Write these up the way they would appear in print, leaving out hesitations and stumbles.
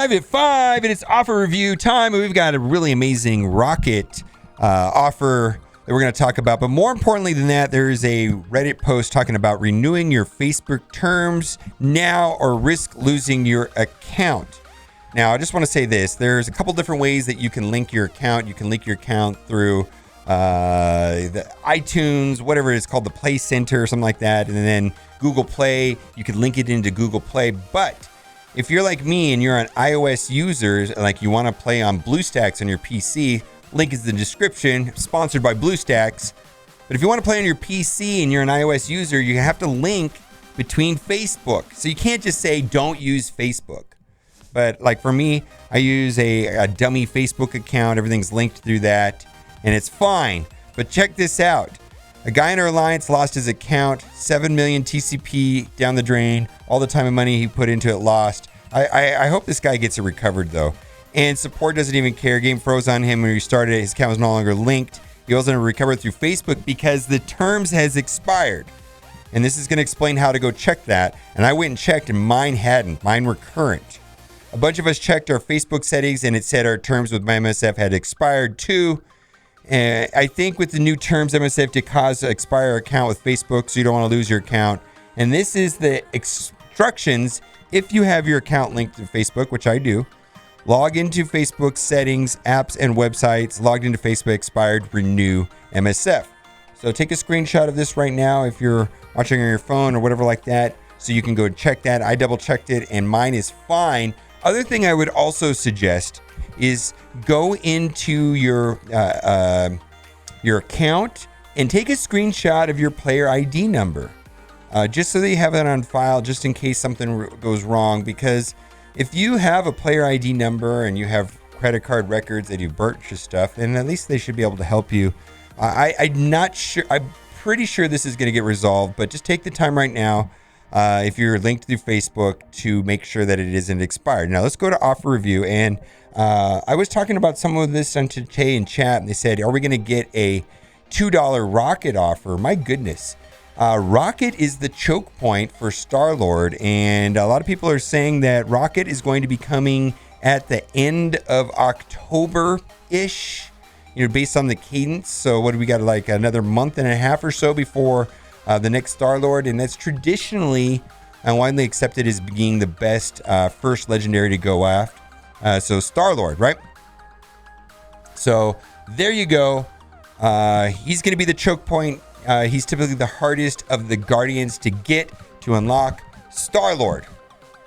At 5, and it's offer review time. We've got a really amazing rocket offer that we're going to talk about. But more importantly than that, there is a Reddit post talking about renewing your Facebook terms now or risk losing your account. Now, I just want to say this. There's a couple different ways that you can link your account. You can link your account through the iTunes, whatever it's called, the Play Center or something like that. And then Google Play, you could link it into Google Play. But if you're like me and you're an iOS user, like you want to play on BlueStacks on your PC, link is in the description, sponsored by BlueStacks. But if you want to play on your PC and you're an iOS user, you have to link between Facebook. So you can't just say don't use Facebook. But like for me, I use a dummy Facebook account. Everything's linked through that, and it's fine. But check this out. A guy in our alliance lost his account, 7 million TCP down the drain. All the time and money he put into it lost. I hope this guy gets it recovered, though. And support doesn't even care. Game froze on him when he restarted it. His account was no longer linked. He wasn't recovered through Facebook because the terms has expired. And this is going to explain how to go check that. And I went and checked, and mine hadn't. Mine were current. A bunch of us checked our Facebook settings, and it said our terms with my MSF had expired too. I think with the new terms, MSF did cause to expire account with Facebook, so you don't want to lose your account. And this is the instructions if you have your account linked to Facebook, which I do. Log into Facebook settings, apps, and websites. Logged into Facebook, expired, renew MSF. So take a screenshot of this right now if you're watching on your phone or whatever like that, so you can go check that. I double checked it, and mine is fine. Other thing I would also suggest is go into your account and take a screenshot of your player ID number, just so that you have it on file, just in case something goes wrong. Because if you have a player ID number and you have credit card records that you purchased stuff, then at least they should be able to help you. I'm not sure. I'm pretty sure this is going to get resolved, but just take the time right now. If you're linked through Facebook, to make sure that it isn't expired. Now let's go to offer review. And I was talking about some of this on today in chat, and they said, are we going to get a $2 rocket offer? My goodness. Rocket is the choke point for Star-Lord, and a lot of people are saying that Rocket is going to be coming at the end of October-ish, based on the cadence. So what do we got, like another month and a half or so before the next Star-Lord, and that's traditionally and widely accepted as being the best first legendary to go after. So Star-Lord, right? So there you go. He's going to be the choke point. He's typically the hardest of the Guardians to get to unlock. Star-Lord.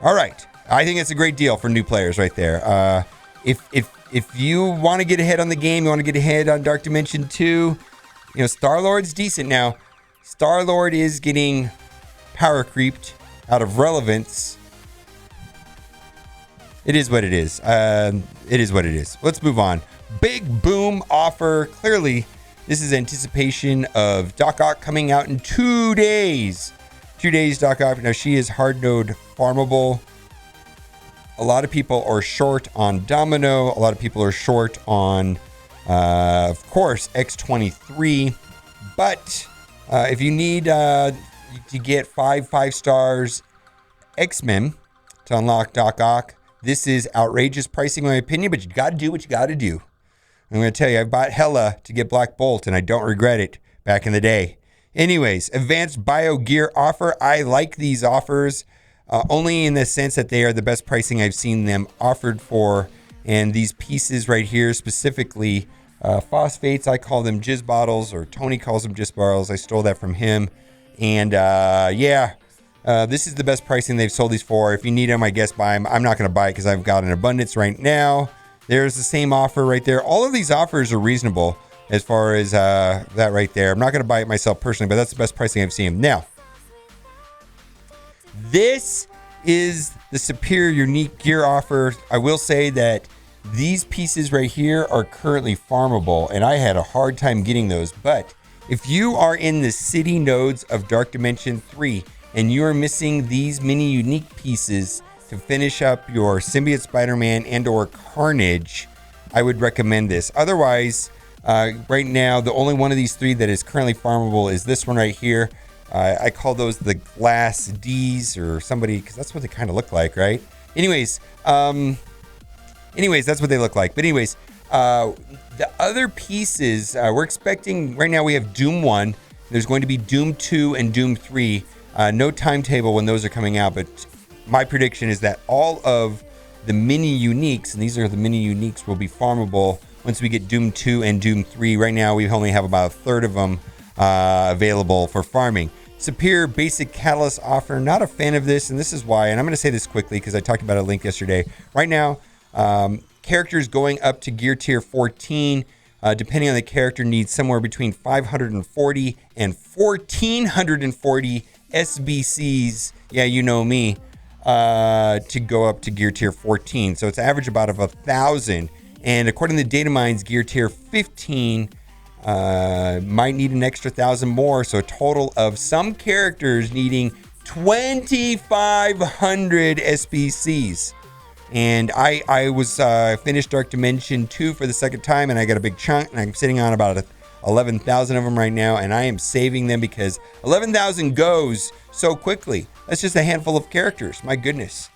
All right. I think it's a great deal for new players right there. If you want to get ahead on the game, you want to get ahead on Dark Dimension 2, Star-Lord's decent now. Star-Lord is getting power creeped out of relevance. It is what it is. It is what it is. Let's move on. Big boom offer. Clearly, this is anticipation of Doc Ock coming out in 2 days. 2 days, Doc Ock. Now, she is hard node farmable. A lot of people are short on Domino. A lot of people are short on, of course, X23. But if you need to get 5 stars X-Men to unlock Doc Ock, this is outrageous pricing, in my opinion, but you got to do what you got to do. I'm going to tell you, I bought Hella to get Black Bolt, and I don't regret it back in the day. Anyways, advanced bio gear offer. I like these offers only in the sense that they are the best pricing I've seen them offered for. And these pieces right here, specifically phosphates, I call them jizz bottles, or Tony calls them jizz bottles. I stole that from him. And this is the best pricing they've sold these for. If you need them, I guess buy them. I'm not going to buy it because I've got an abundance right now. There's the same offer right there. All of these offers are reasonable as far as that right there. I'm not going to buy it myself personally, but that's the best pricing I've seen. Now, this is the superior unique gear offer. I will say that these pieces right here are currently farmable, and I had a hard time getting those. But if you are in the city nodes of Dark Dimension 3 and you are missing these mini unique pieces to finish up your Symbiote Spider-Man and or Carnage, I would recommend this. Otherwise, right now, the only one of these three that is currently farmable is this one right here. I call those the Glass D's or somebody, because that's what they kind of look like, right? Anyways, Anyways, that's what they look like. But anyways, the other pieces, we're expecting, right now we have Doom 1. There's going to be Doom 2 and Doom 3. No timetable when those are coming out, but my prediction is that all of the mini uniques, and these are the mini uniques, will be farmable once we get Doom 2 and Doom 3. Right now, we only have about a third of them available for farming. Superior basic catalyst offer. Not a fan of this, and this is why. And I'm going to say this quickly because I talked about a link yesterday. Right now, characters going up to gear tier 14, depending on the character, needs somewhere between 540 and 1,440 SBCs. Yeah, you know me. To go up to gear tier 14. So it's average about of 1,000. And according to data mines, gear tier 15 might need an extra 1,000 more. So a total of some characters needing 2,500 SBCs. And I was finished Dark Dimension 2 for the second time, and I got a big chunk, and I'm sitting on about 11,000 of them right now, and I am saving them because 11,000 goes so quickly. That's just a handful of characters. My goodness.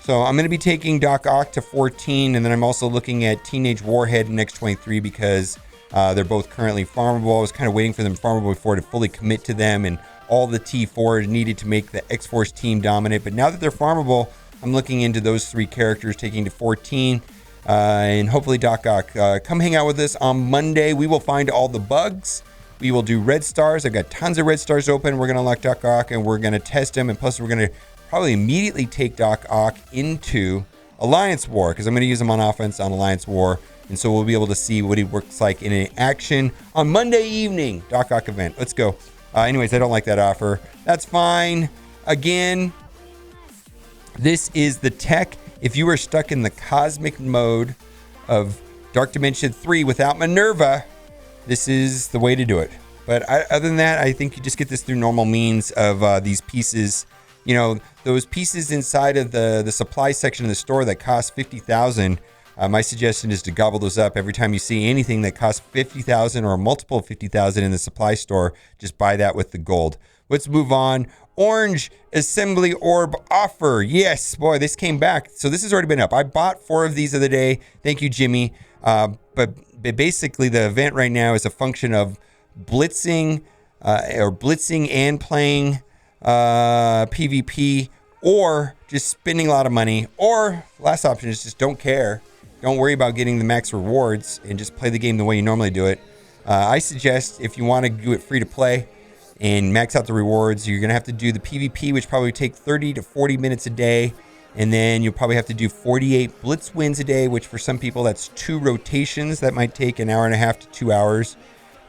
So I'm going to be taking Doc Ock to 14, and then I'm also looking at Teenage Warhead and X-23 because they're both currently farmable. I was kind of waiting for them farmable before to fully commit to them, and all the T4 needed to make the X-Force team dominant. But now that they're farmable, I'm looking into those 3 characters, taking to 14. And hopefully Doc Ock, come hang out with us on Monday. We will find all the bugs. We will do red stars. I've got tons of red stars open. We're going to unlock Doc Ock, and we're going to test him. And plus, we're going to probably immediately take Doc Ock into Alliance War because I'm going to use him on offense on Alliance War. And so we'll be able to see what he works like in action on Monday evening. Doc Ock event. Let's go. Anyways, I don't like that offer. That's fine. Again, this is the tech. If you are stuck in the cosmic mode of Dark Dimension 3 without Minerva, this is the way to do it. But other than that, I think you just get this through normal means of these pieces. You know, those pieces inside of the supply section of the store that cost 50,000. My suggestion is to gobble those up. Every time you see anything that costs 50,000 or a multiple of 50,000 in the supply store, just buy that with the gold. Let's move on. Orange Assembly Orb offer. Yes, boy, this came back. So this has already been up. I bought 4 of these the other day. Thank you, Jimmy. But basically, the event right now is a function of blitzing and playing PvP, or just spending a lot of money. Or last option is just don't care. Don't worry about getting the max rewards and just play the game the way you normally do it. I suggest if you want to do it free to play and max out the rewards, you're going to have to do the PvP, which probably take 30 to 40 minutes a day. And then you'll probably have to do 48 blitz wins a day, which for some people, that's 2 rotations. That might take an hour and a half to 2 hours.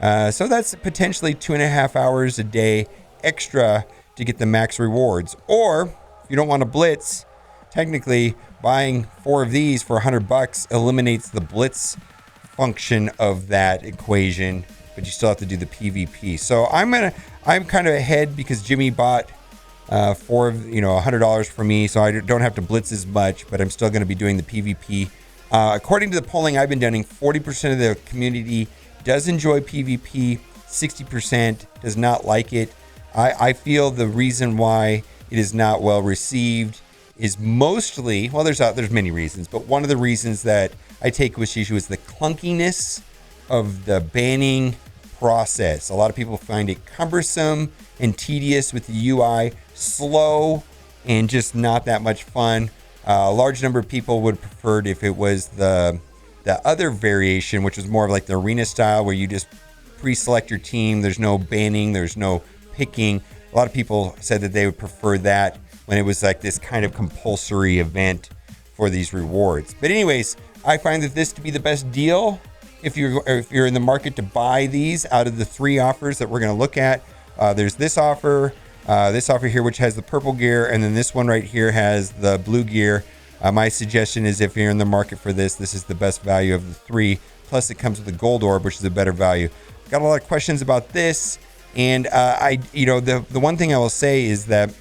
So that's potentially 2.5 hours a day extra to get the max rewards. Or if you don't want to blitz, technically buying 4 of these for $100 eliminates the blitz function of that equation, but you still have to do the PvP. So I'm kind of ahead because Jimmy bought $100 for me, so I don't have to blitz as much, but I'm still going to be doing the PvP. According to the polling I've been doing, 40% of the community does enjoy PvP, 60% does not like it. I feel the reason why it is not well received is mostly, well, there's many reasons, but one of the reasons that I take with issue is the clunkiness of the banning process. A lot of people find it cumbersome and tedious with the UI, slow, and just not that much fun. A large number of people would prefer it if it was the other variation, which was more of like the arena style, where you just pre-select your team. There's no banning, there's no picking. A lot of people said that they would prefer that when it was like this kind of compulsory event for these rewards. But anyways, I find that this to be the best deal if you're in the market to buy these out of the 3 offers that we're going to look at. There's this offer here, which has the purple gear, and then this one right here has the blue gear. My suggestion is if you're in the market for this is the best value of the 3. Plus, it comes with a gold orb, which is a better value. Got a lot of questions about this, and the one thing I will say is that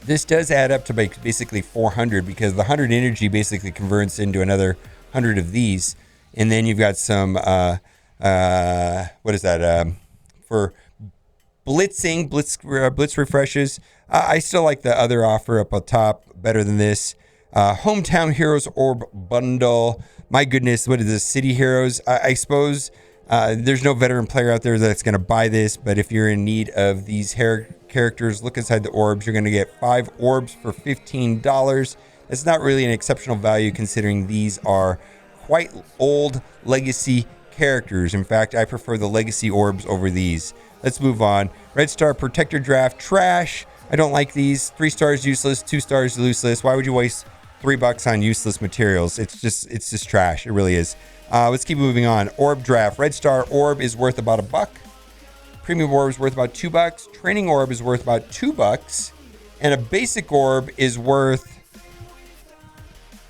this does add up to basically 400, because the 100 energy basically converts into another 100 of these. And then you've got some, what is that? For blitzing, blitz refreshes. I still like the other offer up on top better than this. Hometown Heroes Orb Bundle. My goodness, what is this? City Heroes? I suppose there's no veteran player out there that's going to buy this, but if you're in need of these characters, look inside the orbs. You're going to get 5 orbs for $15. That's not really an exceptional value considering these are quite old legacy characters. In fact, I prefer the legacy orbs over these. Let's move on. Red Star Protector Draft, trash. I don't like these. 3 stars useless, 2 stars useless. Why would you waste $3 on useless materials? It's just trash. It really is. Let's keep moving on. Orb Draft. Red Star Orb is worth about $1. Premium Orb is worth about $2. Training Orb is worth about $2. And a basic orb is worth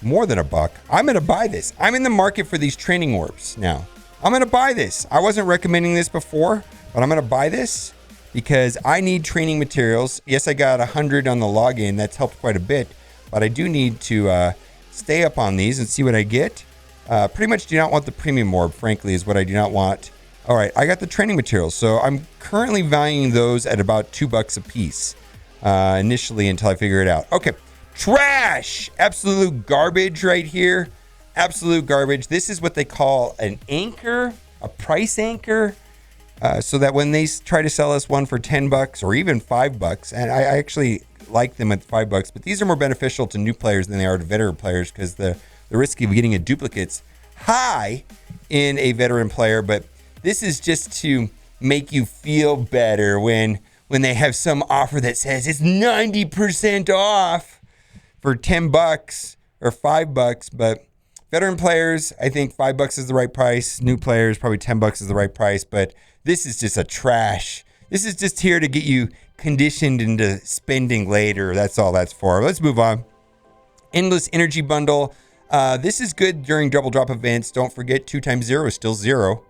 more than $1. I'm going to buy this. I'm in the market for these training orbs now. I'm going to buy this. I wasn't recommending this before, but I'm going to buy this because I need training materials. Yes, I got 100 on the login. That's helped quite a bit, but I do need to stay up on these and see what I get. Pretty much do not want the premium orb, frankly, is what I do not want. All right, I got the training materials. So I'm currently valuing those at about $2 a piece initially until I figure it out. Okay. Trash! Absolute garbage right here. Absolute garbage. This is what they call an anchor, a price anchor, so that when they try to sell us one for $10 or even $5, and I actually like them at $5, but these are more beneficial to new players than they are to veteran players because the risk of getting a duplicate's high in a veteran player. But this is just to make you feel better when they have some offer that says it's 90% off for $10 or $5, but veteran players, I think $5 is the right price. New players, probably $10 is the right price, but this is just a trash. This is just here to get you conditioned into spending later. That's all that's for. Let's move on. Endless Energy Bundle. This is good during double drop events. Don't forget 2 times 0 is still 0.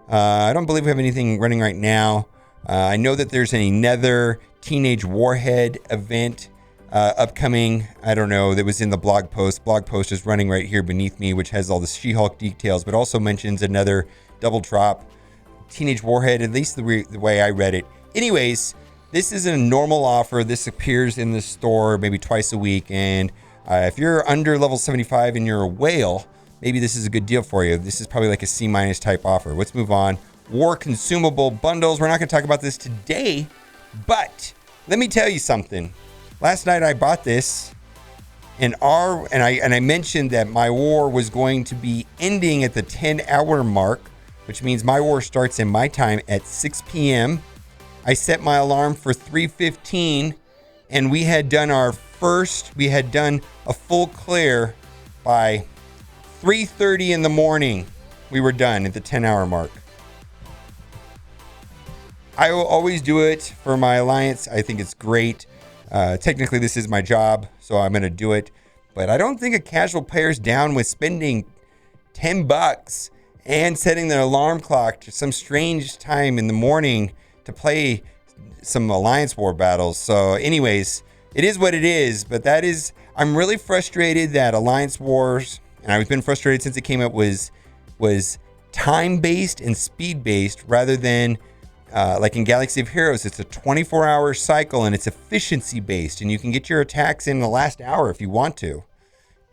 I don't believe we have anything running right now. I know that there's another Teenage Warhead event upcoming. I don't know, that was in the blog post. Blog post is running right here beneath me, which has all the She-Hulk details, but also mentions another double drop Teenage Warhead, at least the way I read it. Anyways, this is a normal offer. This appears in the store maybe twice a week, and if you're under level 75 and you're a whale, maybe this is a good deal for you. This is probably like a C- type offer. Let's move on. War consumable bundles. We're not going to talk about this today, but let me tell you something. Last night I bought this, and I mentioned that my war was going to be ending at the 10-hour mark, which means my war starts in my time at 6 p.m. I set my alarm for 3:15, and we had done a full clear by 3:30 in the morning. We were done at the 10-hour mark. I will always do it for my alliance. I think it's great. Technically, this is my job, so I'm going to do it. But I don't think a casual player's down with spending $10 and setting their alarm clock to some strange time in the morning to play some Alliance War battles. So anyways, it is what it is. But I'm really frustrated that Alliance Wars, and I've been frustrated since it came out, was time-based and speed-based rather than like in Galaxy of Heroes. It's a 24-hour cycle and it's efficiency based, and you can get your attacks in the last hour if you want to.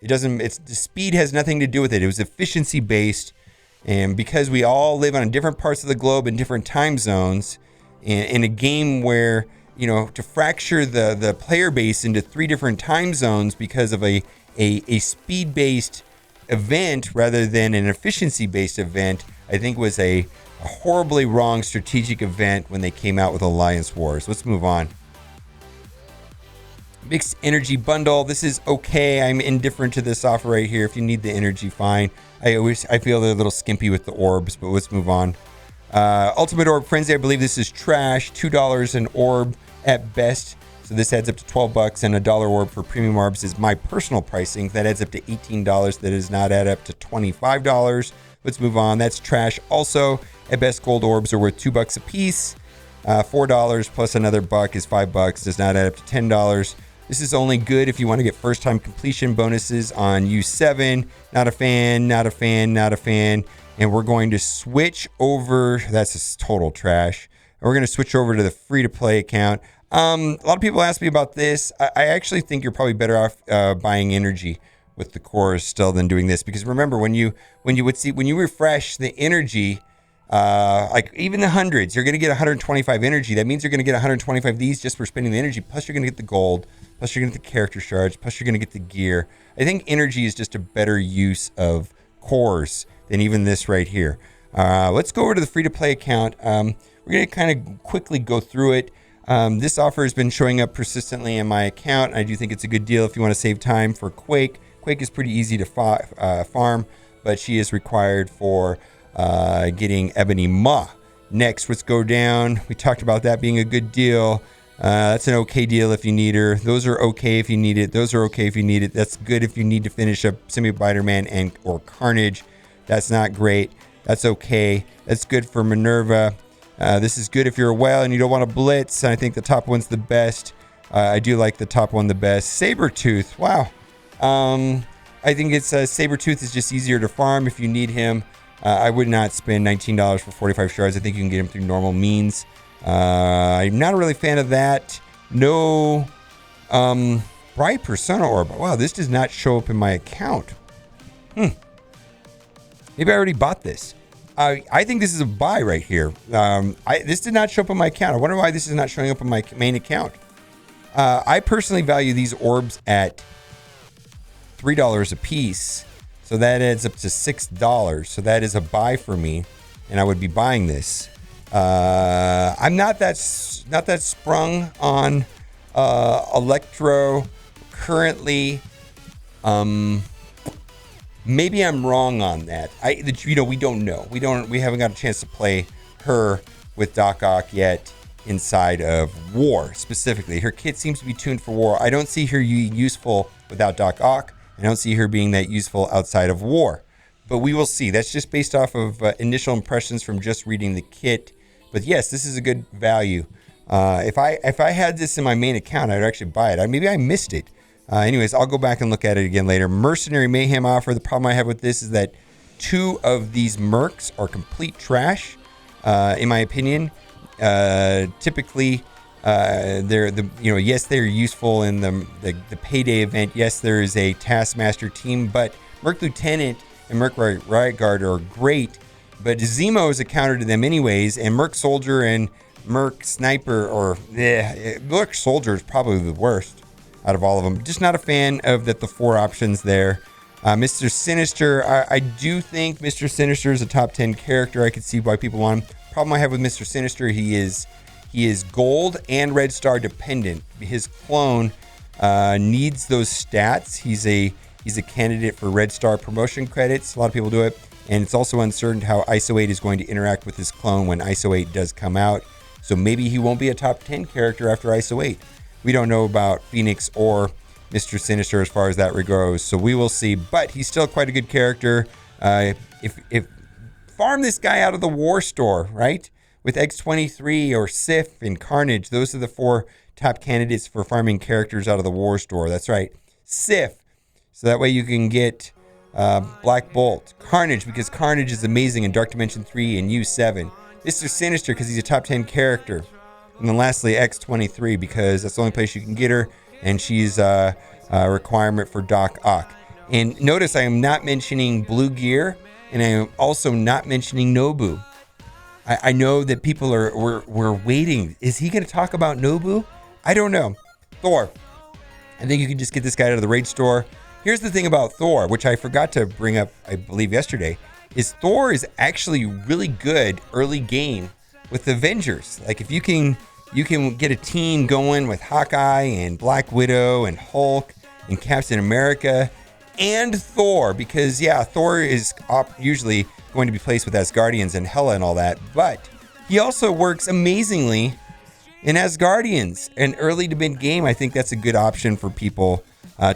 The speed has nothing to do with it. It was efficiency based, and because we all live on different parts of the globe in different time zones, in a game where, to fracture the player base into 3 different time zones because of a speed based event rather than an efficiency based event, I think was a horribly wrong strategic event when they came out with Alliance Wars. Let's move on. Mixed Energy Bundle. This is okay. I'm indifferent to this offer right here. If you need the energy, fine. I feel they're a little skimpy with the orbs, but let's move on. Ultimate Orb Frenzy. I believe this is trash. $2 an orb at best. So this adds up to $12, and $1 orb for premium orbs is my personal pricing. That adds up to $18. That does not add up to $25. Let's move on. That's trash. Also, at best, gold orbs are worth $2 a piece. $4 plus another buck is $5. Does not add up to $10. This is only good if you want to get first-time completion bonuses on U7. Not a fan, not a fan, not a fan. And we're going to switch over. That's just total trash. And we're going to switch over to the free-to-play account. A lot of people ask me about this. I actually think you're probably better off buying energy with the cores still than doing this, because remember when you refresh the energy, like even the hundreds, you're going to get 125 energy. That means you're going to get 125 of these just for spending the energy. Plus you're going to get the gold. Plus you're going to get the character shards. Plus you're going to get the gear. I think energy is just a better use of cores than even this right here. Let's go over to the free-to-play account. We're going to kind of quickly go through it. This offer has been showing up persistently in my account. I do think it's a good deal if you want to save time for Quake. Quake is pretty easy to farm, but she is required for getting Ebony Maw. Next, let's go down. We talked about that being a good deal. That's an okay deal if you need her. Those are okay if you need it. Those are okay if you need it. That's good if you need to finish up Semi-Spider-Man or Carnage. That's not great. That's okay. That's good for Minerva. This is good if you're a whale and you don't want to blitz. And I think the top one's the best. I do like the top one the best. Sabretooth. Wow. I think it's Sabretooth is just easier to farm if you need him. I would not spend $19 for 45 shards. I think you can get him through normal means. I'm not a really fan of that. No Bright Persona Orb. Wow, this does not show up in my account. Maybe I already bought this. I think this is a buy right here. This did not show up on my account. I wonder why this is not showing up on my main account. I personally value these orbs at $3 a piece. So that adds up to $6. So that is a buy for me. And I would be buying this. I'm not that sprung on Electro currently. Maybe I'm wrong on that. We don't know. We haven't got a chance to play her with Doc Ock yet inside of War specifically. Her kit seems to be tuned for War. I don't see her useful without Doc Ock. I don't see her being that useful outside of War. But we will see. That's just based off of initial impressions from just reading the kit. But yes, this is a good value. If I had this in my main account, I'd actually buy it. Maybe I missed it. Anyways, I'll go back and look at it again later. Mercenary Mayhem offer. The problem I have with this is that 2 of these mercs are complete trash, in my opinion. Typically, yes, they're useful in the payday event. Yes, there is a Taskmaster team, but Merc Lieutenant and Merc Riot Guard are great. But Zemo is a counter to them anyways, and Merc Soldier and Merc Sniper, Merc Soldier is probably the worst out of all of them. Just not a fan of the 4 options there. Mr. Sinister, I do think Mr. Sinister is a top 10 character. I could see why people want him. Problem I have with Mr. Sinister, he is gold and red star dependent. His clone needs those stats. He's a candidate for red star promotion credits. A lot of people do it. And it's also uncertain how ISO 8 is going to interact with his clone when ISO 8 does come out. So maybe he won't be a top 10 character after ISO 8. We don't know about Phoenix or Mr. Sinister as far as that goes. So we will see. But he's still quite a good character. If farm this guy out of the War Store, right? With X23 or Sif and Carnage. Those are the 4 top candidates for farming characters out of the War Store. That's right. Sif. So that way you can get Black Bolt. Carnage, because Carnage is amazing in Dark Dimension 3 and U7. Mr. Sinister, because he's a top 10 character. And then lastly, X23, because that's the only place you can get her. And she's a requirement for Doc Ock. And notice I am not mentioning Blue Gear. And I am also not mentioning Nobu. I know that people were waiting. Is he going to talk about Nobu? I don't know. Thor. I think you can just get this guy out of the raid store. Here's the thing about Thor, which I forgot to bring up, I believe, yesterday, is Thor is actually really good early game with Avengers. Like if you can get a team going with Hawkeye and Black Widow and Hulk and Captain America and Thor, because Thor is usually going to be placed with Asgardians and Hela and all that, but he also works amazingly in Asgardians. An early to mid game, I think that's a good option for people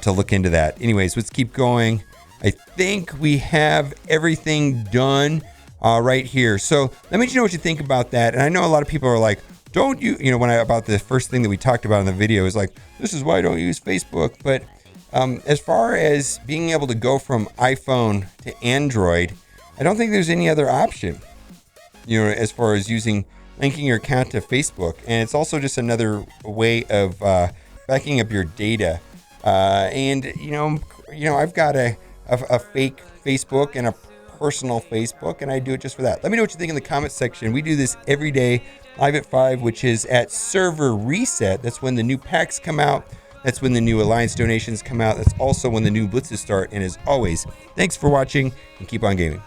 to look into that. Anyways, let's keep going. I think we have everything done right here. So let me know what you think about that. And I know a lot of people are like, don't you, about the first thing that we talked about in the video is like, this is why I don't use Facebook. But as far as being able to go from iPhone to Android, I don't think there's any other option, as far as using linking your account to Facebook. And it's also just another way of backing up your data. And I've got a fake Facebook and a personal Facebook, and I do it just for that. Let me know what you think in the comment section. We do this every day, live at 5, which is at server reset. That's when the new packs come out. That's when the new Alliance donations come out. That's also when the new blitzes start. And as always, thanks for watching and keep on gaming.